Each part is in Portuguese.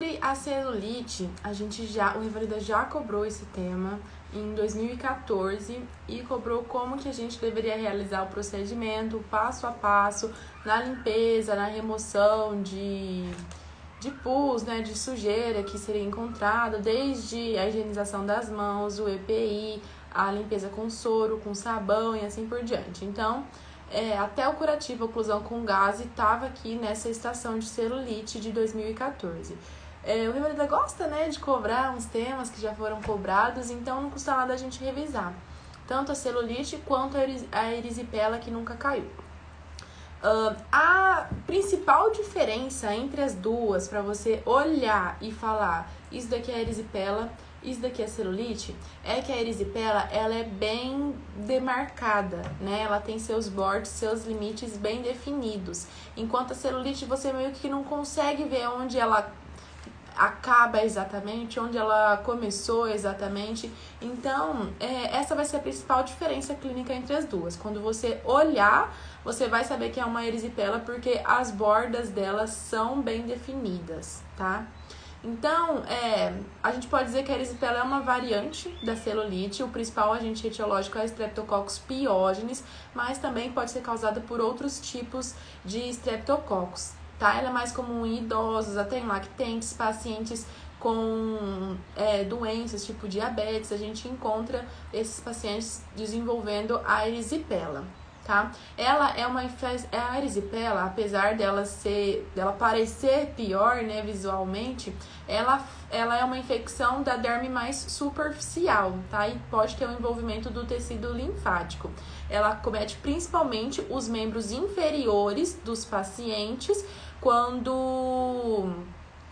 Sobre a celulite, o Revalida já cobrou esse tema em 2014 e cobrou como que a gente deveria realizar o procedimento passo a passo na limpeza, na remoção de pus, né, de sujeira que seria encontrado, desde a higienização das mãos, o EPI, a limpeza com soro, com sabão e assim por diante. Então, até o curativo oclusão com gás estava aqui nessa estação de celulite de 2014. O Revalida gosta, né, de cobrar uns temas que já foram cobrados, então não custa nada a gente revisar. Tanto a celulite quanto a erisipela que nunca caiu. A principal diferença entre as duas, para você olhar e falar isso daqui é erisipela, isso daqui é celulite, é que a erisipela ela é bem demarcada, né? Ela tem seus bordes, seus limites bem definidos. Enquanto a celulite você meio que não consegue ver onde ela acaba exatamente, onde ela começou exatamente. Então, essa vai ser a principal diferença clínica entre as duas. Quando você olhar, você vai saber que é uma erisipela porque as bordas delas são bem definidas, tá? Então, a gente pode dizer que a erisipela é uma variante da celulite. O principal agente etiológico é o Streptococcus pyogenes, mas também pode ser causada por outros tipos de Streptococcus, tá? Ela é mais comum em idosos, até em lactentes, pacientes com doenças tipo diabetes. A gente encontra esses pacientes desenvolvendo a erisipela, tá? Ela é a erisipela, apesar dela parecer pior, né, visualmente, ela é uma infecção da derme mais superficial, tá? E pode ter um envolvimento do tecido linfático. Ela acomete principalmente os membros inferiores dos pacientes quando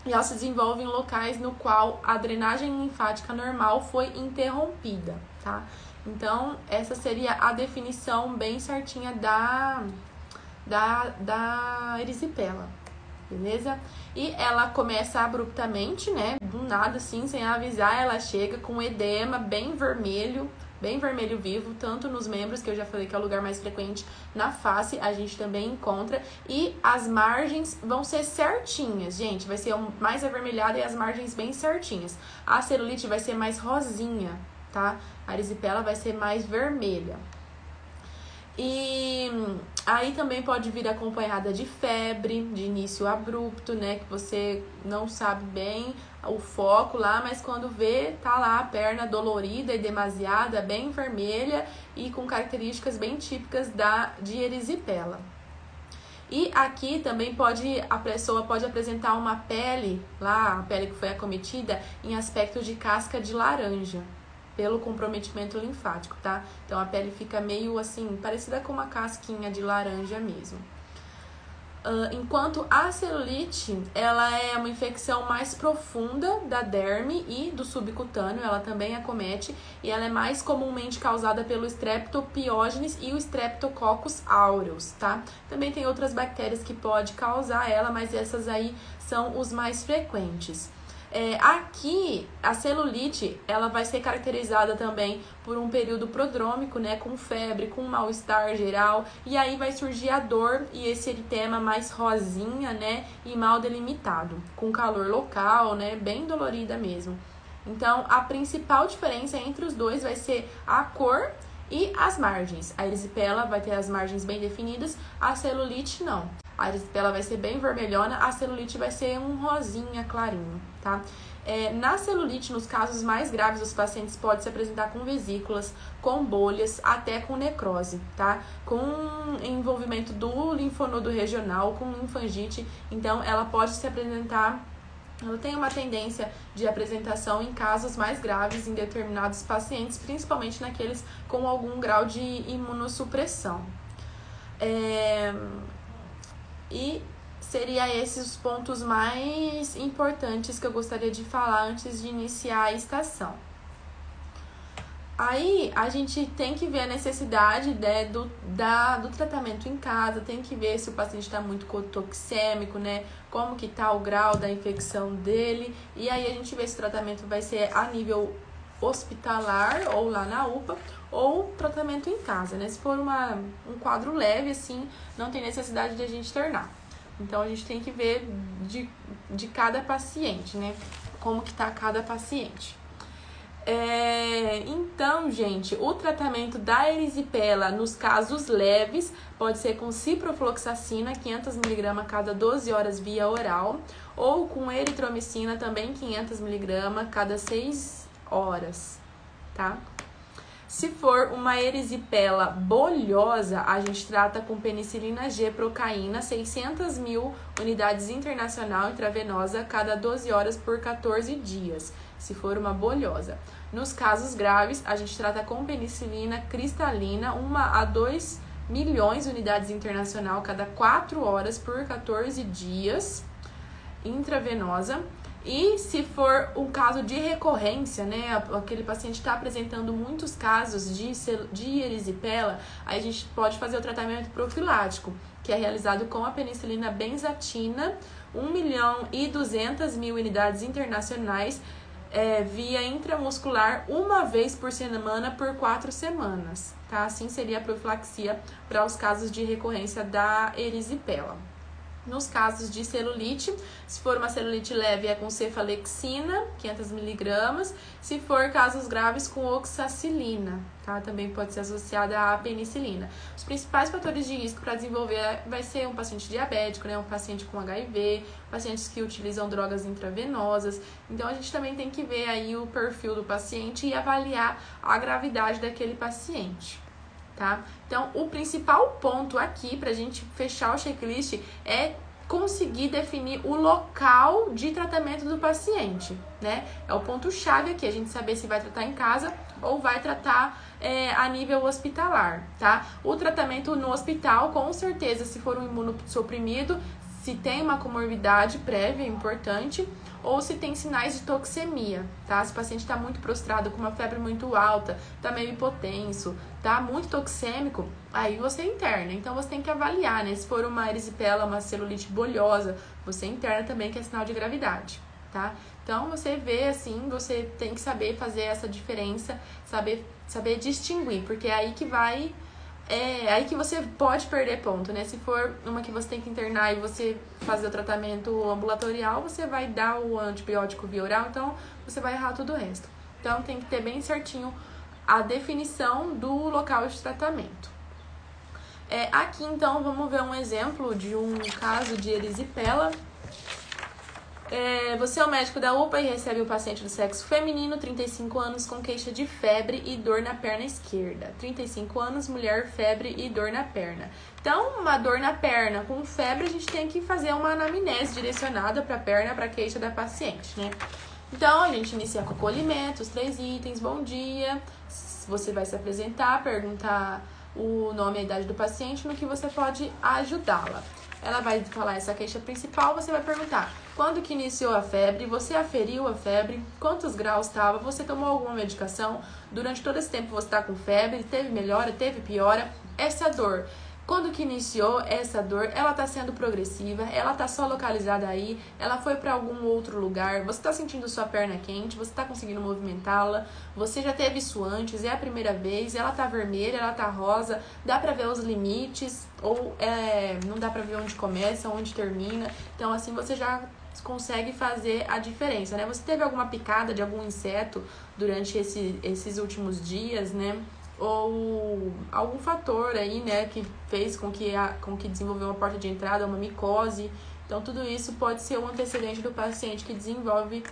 ela se desenvolve em locais no qual a drenagem linfática normal foi interrompida, tá? Então, essa seria a definição bem certinha da erisipela, beleza? E ela começa abruptamente, né? Do nada, assim, sem avisar, ela chega com edema bem vermelho vivo, tanto nos membros, que eu já falei que é o lugar mais frequente, na face a gente também encontra, e as margens vão ser certinhas, gente, vai ser mais avermelhada e as margens bem certinhas. A celulite vai ser mais rosinha, tá? A erisipela vai ser mais vermelha. E aí também pode vir acompanhada de febre, de início abrupto, né? Que você não sabe bem o foco lá, mas quando vê, tá lá a perna dolorida e demasiada, bem vermelha e com características bem típicas de erisipela. E aqui também a pessoa pode apresentar uma pele, lá a pele que foi acometida, em aspecto de casca de laranja, pelo comprometimento linfático, tá? Então, a pele fica meio assim, parecida com uma casquinha de laranja mesmo. Enquanto a celulite, ela é uma infecção mais profunda da derme e do subcutâneo, ela também acomete, e ela é mais comumente causada pelo Streptopyogenes e o Streptococcus aureus, tá? Também tem outras bactérias que pode causar ela, mas essas aí são os mais frequentes. Aqui, a celulite, ela vai ser caracterizada também por um período prodrômico, né, com febre, com mal-estar geral, e aí vai surgir a dor e esse eritema mais rosinha, né, e mal delimitado, com calor local, né, bem dolorida mesmo. Então, a principal diferença entre os dois vai ser a cor e as margens. A erisipela vai ter as margens bem definidas, a celulite não. A erisipela vai ser bem vermelhona, a celulite vai ser um rosinha clarinho, tá? Na celulite, nos casos mais graves, os pacientes podem se apresentar com vesículas, com bolhas, até com necrose, tá? Com envolvimento do linfonodo regional, com linfangite, então ela pode se apresentar. Ela tem uma tendência de apresentação em casos mais graves em determinados pacientes, principalmente naqueles com algum grau de imunossupressão. E seria esses os pontos mais importantes que eu gostaria de falar antes de iniciar a estação. Aí a gente tem que ver a necessidade, né, do tratamento em casa, tem que ver se o paciente está muito cotoxêmico, né, como que tá o grau da infecção dele, e aí a gente vê se o tratamento vai ser a nível hospitalar ou lá na UPA, ou tratamento em casa, né, se for um quadro leve, assim, não tem necessidade de a gente internar. Então, a gente tem que ver de cada paciente, né? Como que tá cada paciente. Então, gente, o tratamento da erisipela nos casos leves pode ser com ciprofloxacina, 500mg cada 12 horas via oral, ou com eritromicina, também 500mg cada 6 horas, tá? Se for uma erisipela bolhosa, a gente trata com penicilina G procaína, 600.000 unidades internacional intravenosa cada 12 horas por 14 dias, se for uma bolhosa. Nos casos graves, a gente trata com penicilina cristalina, 1 a 2 milhões de unidades internacional cada 4 horas por 14 dias, intravenosa. E se for um caso de recorrência, né, aquele paciente está apresentando muitos casos de erisipela, aí a gente pode fazer o tratamento profilático, que é realizado com a penicilina benzatina, 1.200.000 unidades internacionais, via intramuscular, 1 vez por semana por 4 semanas, tá? Assim seria a profilaxia para os casos de recorrência da erisipela. Nos casos de celulite, se for uma celulite leve, é com cefalexina, 500mg. Se for casos graves, com oxacilina, tá? Também pode ser associada à penicilina. Os principais fatores de risco para desenvolver vai ser um paciente diabético, né? Um paciente com HIV, pacientes que utilizam drogas intravenosas. Então, a gente também tem que ver aí o perfil do paciente e avaliar a gravidade daquele paciente. Tá? Então, o principal ponto aqui pra gente fechar o checklist é conseguir definir o local de tratamento do paciente, né? É o ponto-chave aqui, a gente saber se vai tratar em casa ou vai tratar a nível hospitalar, tá? O tratamento no hospital, com certeza, se for um imunossuprimido, se tem uma comorbidade prévia importante, ou se tem sinais de toxemia, tá? Se o paciente está muito prostrado, com uma febre muito alta, tá meio hipotenso, tá muito toxêmico, aí você interna. Então, você tem que avaliar, né? Se for uma erisipela, uma celulite bolhosa, você interna também, que é sinal de gravidade, tá? Então, você vê, assim, você tem que saber fazer essa diferença, saber distinguir, porque é aí que vai... aí que você pode perder ponto, né? Se for uma que você tem que internar e você fazer o tratamento ambulatorial, você vai dar o antibiótico via oral, então você vai errar todo o resto. Então, tem que ter bem certinho a definição do local de tratamento. Aqui, então, vamos ver um exemplo de um caso de erisipela. Você é o médico da UPA e recebe um paciente do sexo feminino, 35 anos, com queixa de febre e dor na perna esquerda. 35 anos, mulher, febre e dor na perna. Então, uma dor na perna com febre, a gente tem que fazer uma anamnese direcionada para a perna, para a queixa da paciente, né? Então, a gente inicia com acolhimento, os 3 itens, bom dia. Você vai se apresentar, perguntar o nome e a idade do paciente, no que você pode ajudá-la. Ela vai falar essa queixa principal, você vai perguntar quando que iniciou a febre, você aferiu a febre, quantos graus estava, você tomou alguma medicação, durante todo esse tempo você está com febre, teve melhora, teve piora, essa dor. Quando que iniciou essa dor, ela está sendo progressiva, ela está só localizada aí, ela foi para algum outro lugar, você está sentindo sua perna quente, você está conseguindo movimentá-la, você já teve isso antes, é a primeira vez, ela está vermelha, ela está rosa, dá para ver os limites, ou não dá para ver onde começa, onde termina, então assim você já consegue fazer a diferença, né? Você teve alguma picada de algum inseto durante esses últimos dias, né? Ou algum fator aí, né, que fez com que desenvolveu uma porta de entrada, uma micose. Então, tudo isso pode ser um antecedente do paciente que desenvolve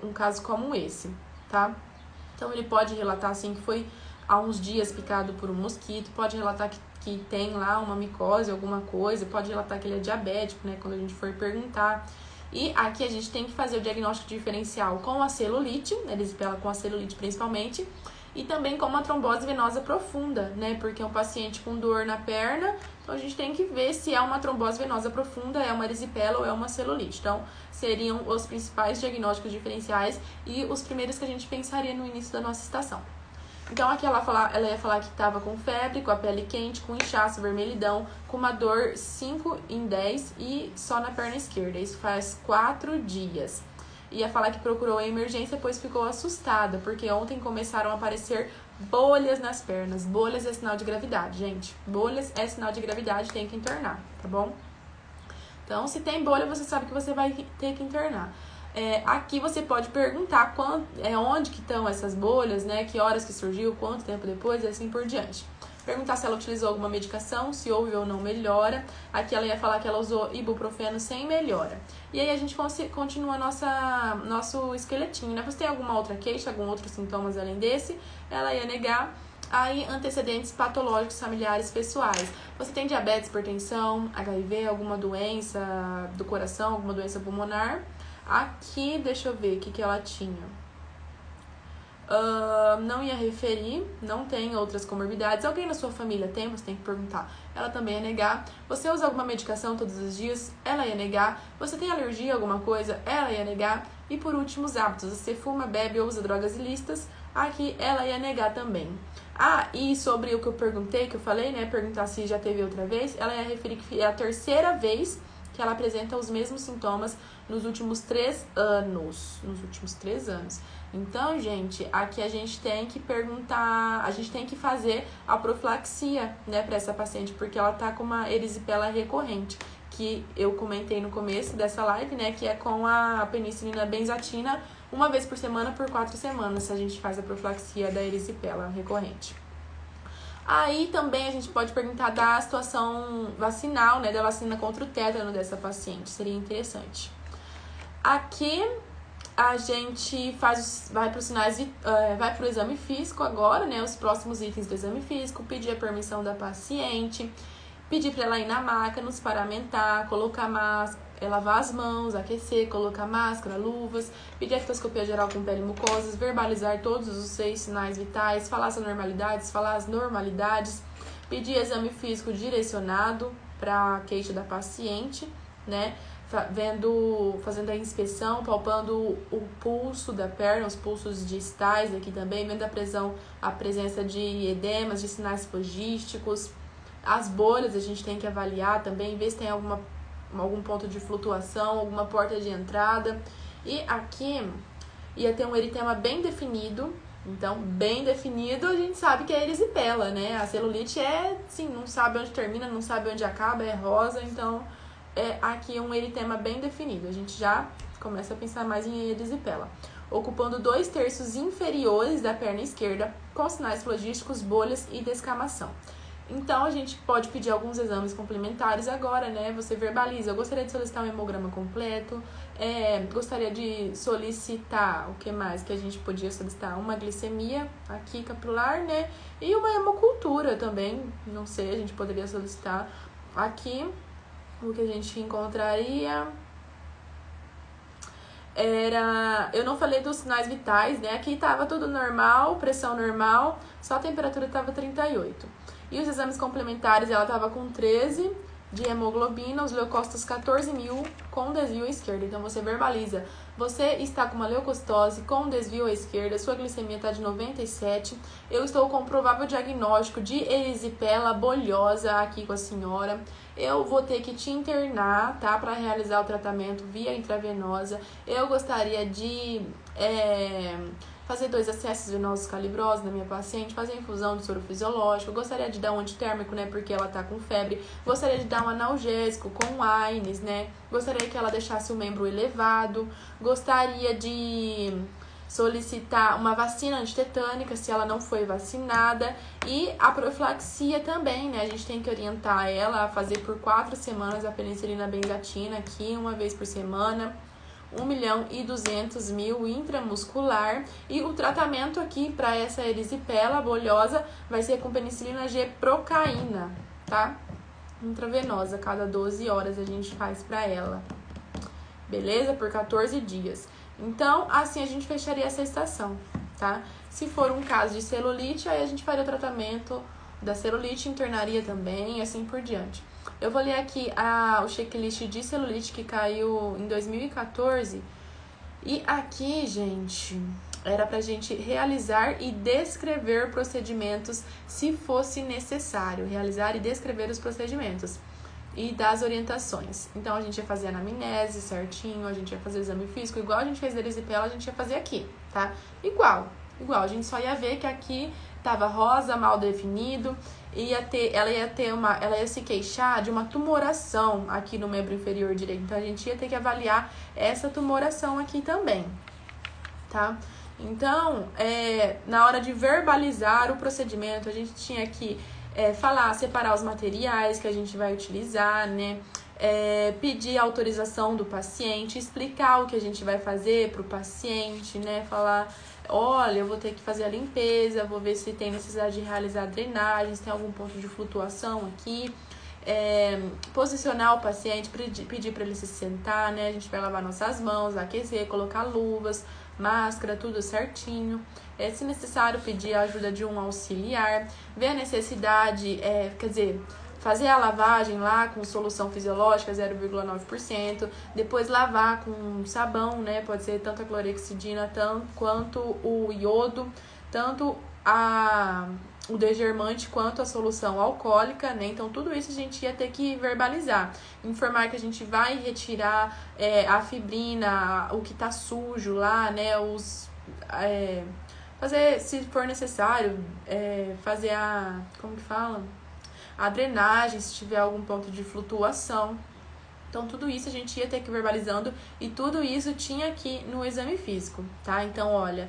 um caso como esse, tá? Então, ele pode relatar, assim, que foi há uns dias picado por um mosquito, pode relatar que tem lá uma micose, alguma coisa, pode relatar que ele é diabético, né, quando a gente for perguntar. E aqui a gente tem que fazer o diagnóstico diferencial com a celulite, erisipela com a celulite principalmente, e também com uma trombose venosa profunda, né? Porque é um paciente com dor na perna, então a gente tem que ver se é uma trombose venosa profunda, é uma erisipela ou é uma celulite. Então, seriam os principais diagnósticos diferenciais e os primeiros que a gente pensaria no início da nossa estação. Então, aqui ela ia falar que estava com febre, com a pele quente, com inchaço, vermelhidão, com uma dor 5 em 10 e só na perna esquerda. Isso faz 4 dias. Ia falar que procurou a emergência, pois ficou assustada, porque ontem começaram a aparecer bolhas nas pernas. Bolhas é sinal de gravidade, gente. Bolhas é sinal de gravidade, tem que internar, tá bom? Então, se tem bolha, você sabe que você vai ter que internar. Aqui você pode perguntar onde que estão essas bolhas, né? Que horas que surgiu, quanto tempo depois e assim por diante. Perguntar se ela utilizou alguma medicação, se houve ou não melhora. Aqui ela ia falar que ela usou ibuprofeno sem melhora. E aí a gente continua nosso esqueletinho, né? Você tem alguma outra queixa, algum outro sintomas além desse? Ela ia negar. Aí, antecedentes patológicos familiares pessoais. Você tem diabetes, hipertensão, HIV, alguma doença do coração, alguma doença pulmonar? Aqui, deixa eu ver o que ela tinha. Não ia referir, não tem outras comorbidades. Alguém na sua família tem? Você tem que perguntar. Ela também ia negar. Você usa alguma medicação todos os dias? Ela ia negar. Você tem alergia a alguma coisa? Ela ia negar. E por último, os hábitos. Você fuma, bebe ou usa drogas ilícitas? Aqui ela ia negar também. E sobre o que eu perguntei, que eu falei, né? Perguntar se já teve outra vez. Ela ia referir que é a terceira vez que ela apresenta os mesmos sintomas nos últimos 3 anos. Então, gente, aqui a gente tem que perguntar, a gente tem que fazer a profilaxia, né, para essa paciente, porque ela tá com uma erisipela recorrente, que eu comentei no começo dessa live, né, que é com a penicilina benzatina, uma vez por semana por 4 semanas, a gente faz a profilaxia da erisipela recorrente. Aí também a gente pode perguntar da situação vacinal, né, da vacina contra o tétano dessa paciente, seria interessante. Aqui a gente vai para o exame físico agora, né, os próximos itens do exame físico, pedir a permissão da paciente, pedir para ela ir na maca, nos paramentar, colocar máscara, lavar as mãos, aquecer, colocar máscara, luvas, pedir a fitoscopia geral com pele e mucosas, verbalizar todos os 6 sinais vitais, falar as normalidades, pedir exame físico direcionado para a queixa da paciente, né? Fazendo a inspeção, palpando o pulso da perna, os pulsos distais aqui também, vendo a presença de edemas, de sinais flogísticos. As bolhas a gente tem que avaliar também, ver se tem algum ponto de flutuação, alguma porta de entrada. E aqui ia ter um eritema bem definido. Então, bem definido, a gente sabe que é erisipela, né? A celulite não sabe onde termina, não sabe onde acaba, é rosa, então aqui um eritema bem definido. A gente já começa a pensar mais em erisipela. Ocupando 2/3 inferiores da perna esquerda, com sinais flogísticos, bolhas e descamação. Então, a gente pode pedir alguns exames complementares agora, né? Você verbaliza. Eu gostaria de solicitar um hemograma completo. Gostaria de solicitar, o que mais que a gente podia solicitar? Uma glicemia aqui capilar, né? E uma hemocultura também. Não sei, a gente poderia solicitar aqui. O que a gente encontraria eu não falei dos sinais vitais, né? Aqui tava tudo normal, pressão normal, só a temperatura tava 38. E os exames complementares, ela tava com 13 de hemoglobina, os leucócitos 14.000 com desvio à esquerda. Então, você verbaliza. Você está com uma leucocitose com desvio à esquerda, sua glicemia está de 97. Eu estou com um provável diagnóstico de erisipela bolhosa aqui com a senhora. Eu vou ter que te internar, tá? Para realizar o tratamento via intravenosa. Eu gostaria de fazer 2 acessos venosos calibrosos na minha paciente, fazer infusão de soro fisiológico. Eu gostaria de dar um antitérmico, né? Porque ela tá com febre. Gostaria de dar um analgésico com AINES, né? Gostaria que ela deixasse o membro elevado. Gostaria de solicitar uma vacina antitetânica se ela não foi vacinada. E a profilaxia também, né? A gente tem que orientar ela a fazer por 4 semanas a penicilina benzatina aqui, uma vez por semana. 1.200.000 intramuscular. E o tratamento aqui para essa erisipela bolhosa vai ser com penicilina G procaína, tá? Intravenosa, cada 12 horas a gente faz para ela. Beleza? Por 14 dias. Então, assim a gente fecharia essa estação, tá? Se for um caso de celulite, aí a gente faria o tratamento da celulite, internaria também, e assim por diante. Eu vou ler aqui o checklist de celulite que caiu em 2014. E aqui, gente, era pra gente realizar e descrever procedimentos se fosse necessário. Realizar e descrever os procedimentos e das orientações. Então, a gente ia fazer a anamnese certinho, a gente ia fazer o exame físico, igual a gente fez da erisipela, a gente ia fazer aqui, tá? Igual. A gente só ia ver que aqui tava rosa, mal definido, ela ia se queixar de uma tumoração aqui no membro inferior direito. Então, a gente ia ter que avaliar essa tumoração aqui também, tá? Então, na hora de verbalizar o procedimento, a gente tinha que separar os materiais que a gente vai utilizar, né? Pedir a autorização do paciente, explicar o que a gente vai fazer para o paciente, né? Falar, olha, eu vou ter que fazer a limpeza, vou ver se tem necessidade de realizar drenagens, se tem algum ponto de flutuação aqui. Posicionar o paciente, pedir para ele se sentar, né? A gente vai lavar nossas mãos, aquecer, colocar luvas, máscara, tudo certinho. Se necessário, pedir a ajuda de um auxiliar, ver a necessidade, fazer a lavagem lá com solução fisiológica 0,9%, depois lavar com sabão, né? Pode ser tanto a clorexidina quanto o iodo, tanto o degermante quanto a solução alcoólica, né? Então, tudo isso a gente ia ter que verbalizar. Informar que a gente vai retirar a fibrina, o que tá sujo lá, né? Fazer, se for necessário, fazer a drenagem, se tiver algum ponto de flutuação. Então, tudo isso a gente ia ter que ir verbalizando e tudo isso tinha aqui no exame físico, tá? Então, olha,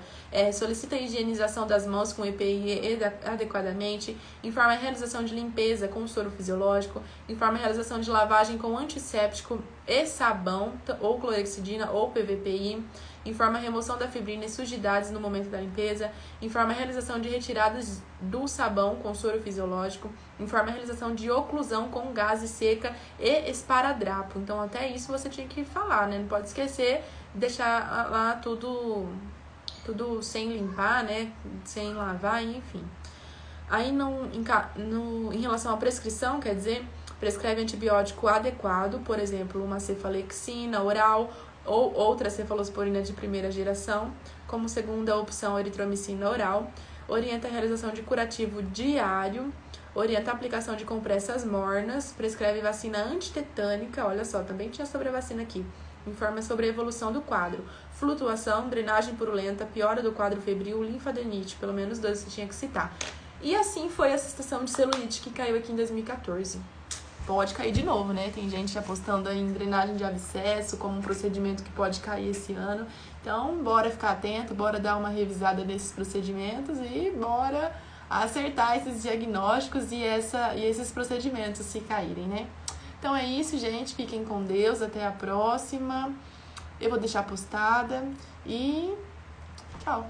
solicita a higienização das mãos com EPI adequadamente, informa a realização de limpeza com soro fisiológico, informa a realização de lavagem com antisséptico e sabão, ou clorexidina ou PVPI, informa a remoção da fibrina e sujidades no momento da limpeza, informa a realização de retiradas do sabão com soro fisiológico, informa a realização de oclusão com gaze seca e esparadrapo. Então, até isso você tinha que falar, né? Não pode esquecer, deixar lá tudo sem limpar, né? Sem lavar, enfim. Aí, em relação à prescrição, quer dizer, prescreve antibiótico adequado, por exemplo, uma cefalexina oral, ou outra cefalosporina de primeira geração, como segunda opção eritromicina oral, orienta a realização de curativo diário, orienta a aplicação de compressas mornas, prescreve vacina antitetânica, olha só, também tinha sobre a vacina aqui, informa sobre a evolução do quadro, flutuação, drenagem purulenta, piora do quadro febril, linfadenite, pelo menos 2 você tinha que citar. E assim foi a estação de celulite que caiu aqui em 2014. Pode cair de novo, né? Tem gente apostando aí em drenagem de abscesso como um procedimento que pode cair esse ano. Então, bora ficar atento, bora dar uma revisada nesses procedimentos e bora acertar esses diagnósticos e esses procedimentos se caírem, né? Então é isso, gente. Fiquem com Deus. Até a próxima. Eu vou deixar postada e tchau!